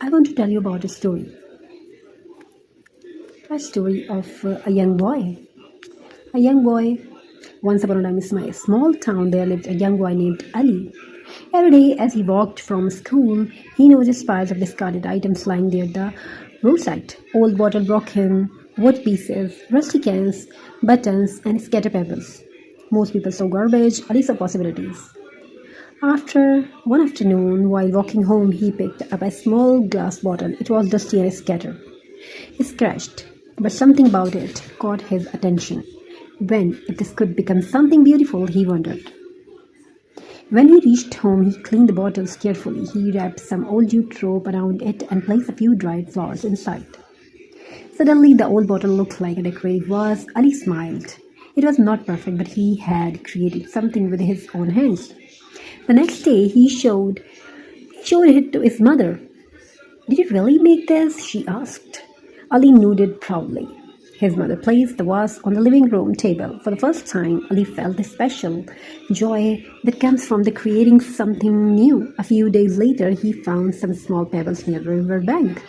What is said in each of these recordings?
I want to tell you about a story of a young boy. A young boy, once upon a time in my small town, there lived a young boy named Ali. Every day, as he walked from school, he noticed piles of discarded items lying near the roadside. Old bottle broken, wood pieces, rusty cans, buttons, and scattered pebbles. Most people saw garbage, Ali saw possibilities. After one afternoon, while walking home, he picked up a small glass bottle. It was dusty and scattered. He scratched, but something about it caught his attention. When if this could become something beautiful, he wondered. When he reached home, he cleaned the bottles carefully. He wrapped some old jute rope around it and placed a few dried flowers inside. Suddenly, the old bottle looked like a decorative vase. Ali smiled. It was not perfect, but he had created something with his own hands. The next day, he showed it to his mother. "Did you really make this?" she asked. Ali nodded proudly. His mother placed the vase on the living room table. For the first time, Ali felt the special joy that comes from the creating something new. A few days later, he found some small pebbles near the river bank.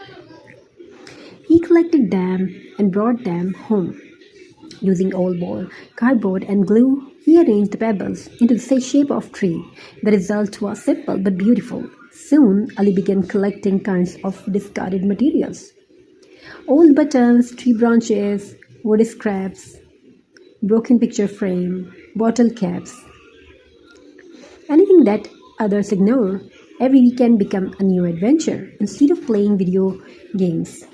He collected them and brought them home. Using old cardboard and glue, he arranged the pebbles into the shape of a tree. The result was simple but beautiful. Soon, Ali began collecting kinds of discarded materials. Old buttons, tree branches, wood scraps, broken picture frame, bottle caps, anything that others ignore. Every weekend became a new adventure. Instead of playing video games,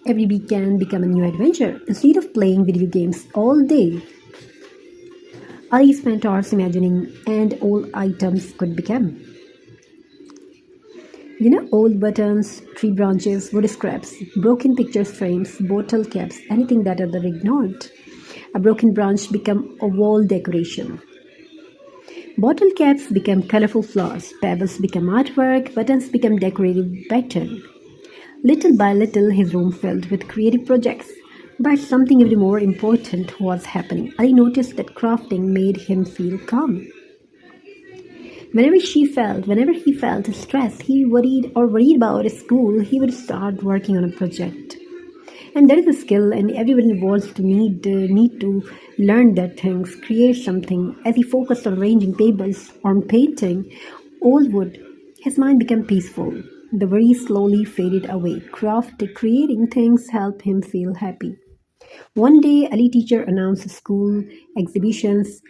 every weekend became a new adventure. Instead of playing video games all day, Ali spent hours imagining, and all items could become. Old buttons, tree branches, wood scraps, broken picture frames, bottle caps, anything that others ignored. A broken branch became a wall decoration. Bottle caps became colorful flowers, pebbles became artwork, buttons became decorative pattern. Little by little, his room filled with creative projects. But something even more important was happening. Ali noticed that crafting made him feel calm. Whenever he felt stressed, he worried about school, he would start working on a project. And that is a skill, and everyone wants to need to learn that things, create something. As he focused on arranging tables, on painting old wood, his mind became peaceful. The worry slowly faded away. Creating things helped him feel happy. One day, Ali teacher announced school exhibitions.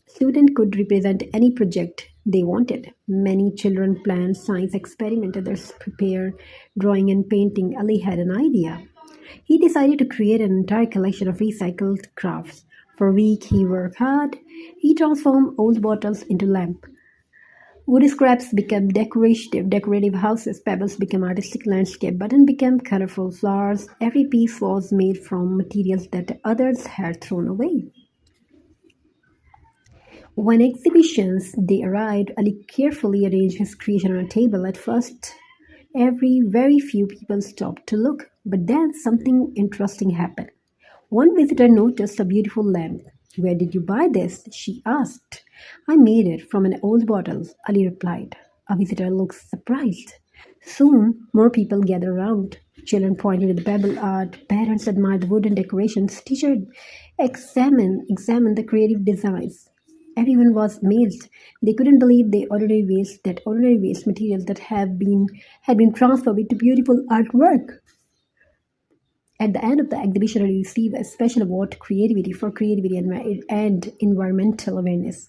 Students could represent any project they wanted. Many children planned science experiment, others prepared drawing and painting. Ali had an idea. He decided to create an entire collection of recycled crafts. For a week he worked hard. He transformed old bottles into lamps. Wood scraps became decorative houses, pebbles became artistic landscape, buttons became colorful flowers. Every piece was made from materials that others had thrown away. When exhibitions day arrived, Ali carefully arranged his creation on a table. At first, very few people stopped to look, but then something interesting happened. One visitor noticed a beautiful lamp. "Where did you buy this?" she asked. "I made it from an old bottle," Ali replied. A visitor looked surprised. Soon, more people gathered around. Children pointed at the pebble art. Parents admired the wooden decorations. Teachers examined the creative designs. Everyone was amazed. They couldn't believe that ordinary waste materials that had been transformed into beautiful artwork. At the end of the exhibition, I received a special award for creativity and environmental awareness.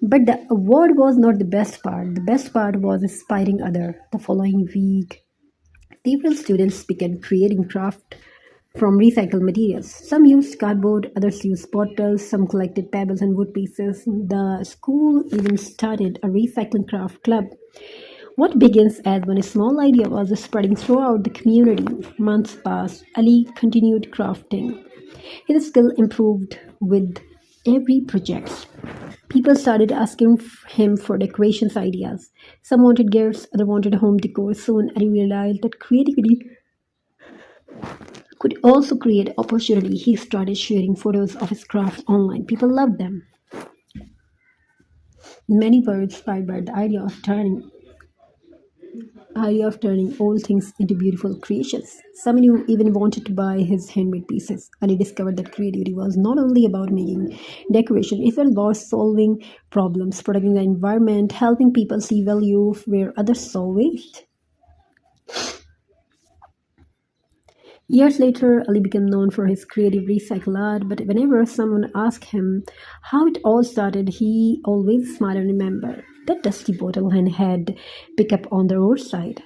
But the award was not the best part. The best part was inspiring others. The following week, several students began creating craft from recycled materials. Some used cardboard, others used bottles, some collected pebbles and wood pieces. The school even started a recycling craft club. What begins as one small idea was spreading throughout the community. Months passed. Ali continued crafting. His skill improved with every project. People started asking him for decorations ideas. Some wanted gifts, others wanted home decor. Soon Ali realized that creativity could also create opportunity. He started sharing photos of his crafts online. People loved them. Many were inspired by the idea of turning idea of turning old things into beautiful creations. Some even wanted to buy his handmade pieces. Ali discovered that creativity was not only about making decoration, it was about solving problems, protecting the environment, helping people see value where others saw waste. Years later, Ali became known for his creative recycle art, but whenever someone asked him how it all started, he always smiled and remembered that dusty bottle and had picked up on the roadside,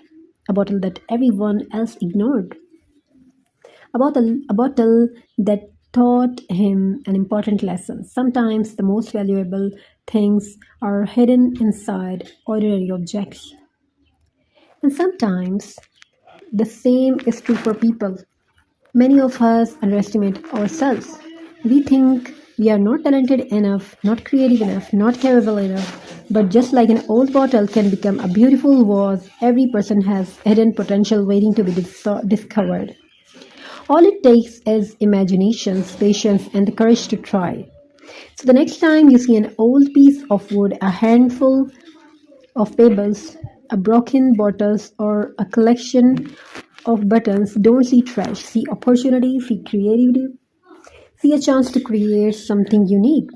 a bottle that everyone else ignored, a bottle that taught him an important lesson. Sometimes the most valuable things are hidden inside ordinary objects. And sometimes the same is true for people. Many of us underestimate ourselves. We think we are not talented enough, not creative enough, not capable enough. But just like an old bottle can become a beautiful vase, every person has hidden potential waiting to be discovered. All it takes is imagination, patience, and the courage to try. So the next time you see an old piece of wood, a handful of pebbles, a broken bottles, or a collection of buttons, don't see trash. See opportunity, see creativity, see a chance to create something unique.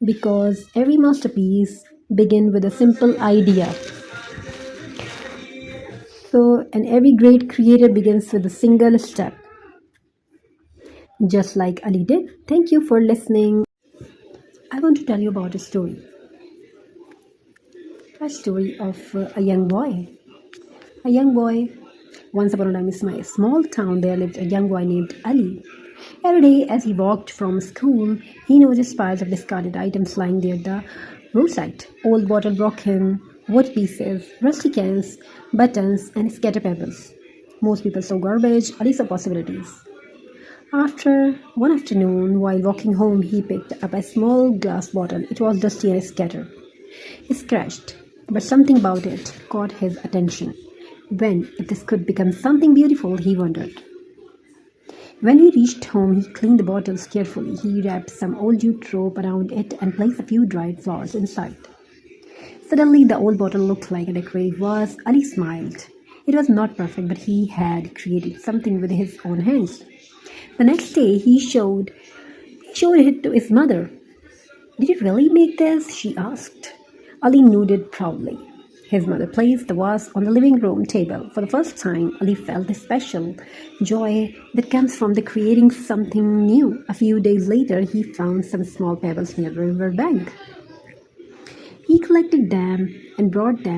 Because every masterpiece begins with a simple idea. And every great creator begins with a single step, just like Ali did. Thank you for listening. I want to tell you about a story of a young boy. A young boy, once upon a time in a small town, there lived a young boy named Ali. Every day, as he walked from school, he noticed piles of discarded items lying near the roadside. Old bottle broken, wood pieces, rusty cans, buttons, and scattered pebbles. Most people saw garbage, Ali saw possibilities. After one afternoon, while walking home, he picked up a small glass bottle. It was dusty and scattered. It scratched, but something about it caught his attention. If this could become something beautiful, he wondered. When he reached home, he cleaned the bottles carefully. He wrapped some old jute rope around it and placed a few dried flowers inside. Suddenly, the old bottle looked like a decorative vase. Ali smiled. It was not perfect, but he had created something with his own hands. The next day, he showed it to his mother. "Did you really make this?" she asked. Ali nodded proudly. His mother placed the vase on the living room table. For the first time, Ali felt the special joy that comes from creating something new. A few days later, he found some small pebbles near the river bank. He collected them and brought them